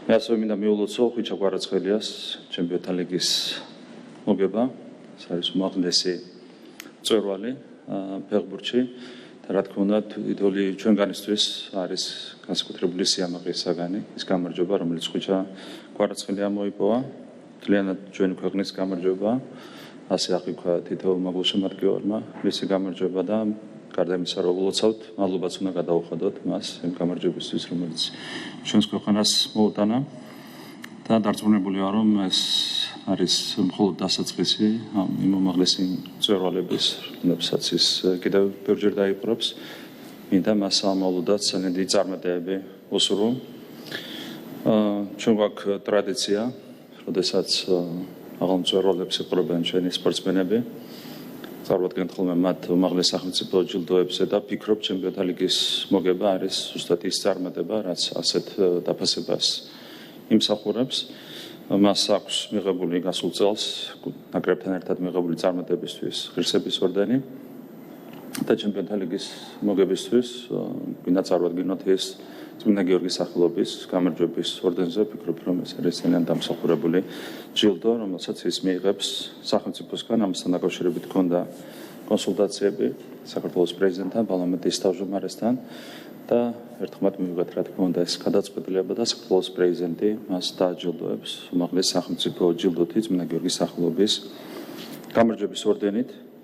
მე ასევე მინდა მიულოცო ხვიჩა კვარაცხელიას ჩემპიონთა ლიგის მოგება, ეს არის უმაღლესი მწვერვალი ფეხბურთში და რა თქმა უნდა იდოლი ჩვენგანისთვის არის განსაკუთრებული სიამაყის საგანი, ის გამარჯვება, რომელიც ხვიჩა კვარაცხელიამ მოიპოვა, ძალიანად ჩვენი ქვეყნის გამარჯვება, ასე აღიქვა თითოეულ მაღლ შემადგენლმა მისი გამარჯვება და გარდა იმისა, რომ ულოცავთ, მადლობაც უნდა გადაუხადოთ მას იმ გამარჯვებისთვის, რომელიც ჩვენს ქვეყანას მოუტანა და დარწმუნებული ვარ, რომ ეს არის მხოლოდ დასაწყისი იმ უმაღლესი მწვერვალების, რომლებსაც ის კიდევ ბევრჯერ დაიპყრობს. მინდა მას ამოულოდაც სანენდი წარმატებები უსურვო. ჩვენ გვაქვს ტრადიცია, როდესაც აღარ მწვერვალებს იპყრობენ ჩვენი სპორტსმენები. წარვადგენთ ხოლმე მათ უმაღლეს სახელმწიფო ჯილდოებზე და ფიქრობ, ჩემპიონთა ლიგის მოგება არის ზუსტად ის წარმატება, რაც ასეთ დაფასებას იმსახურებს. მას აქვს მიღებული გასულ წელს ნაკრებთან ერთად მიღებული წარმატებისთვის ღირსების ორდენი და ჩემპიონთა ლიგის მოგებისთვის გვინდა წარვადგინოთ ეს წმინდა გიორგის სახელობის გამარჯვების ორდენზე. ფიქრობ, რომ ეს არის ძალიან დამსახურებული ჯილდო, რომელსაც ის მიიღებს სახელმწიფოსგან. ამასთან დაკავშირებით ჰქონდა კონსულტაციები საქართველოს პრეზიდენტთან, პარლამენტის თავმჯდომარესთან და ერთხმად მივიღეთ, რა თქმა უნდა, ეს გადაწყვეტილება და საქართველოს პრეზიდენტი მას დააჯილდოებს უმაღლეს სახელმწიფო ჯილდოთი წმინდა გიორგის სახელობის გამარჯვების ორდენით.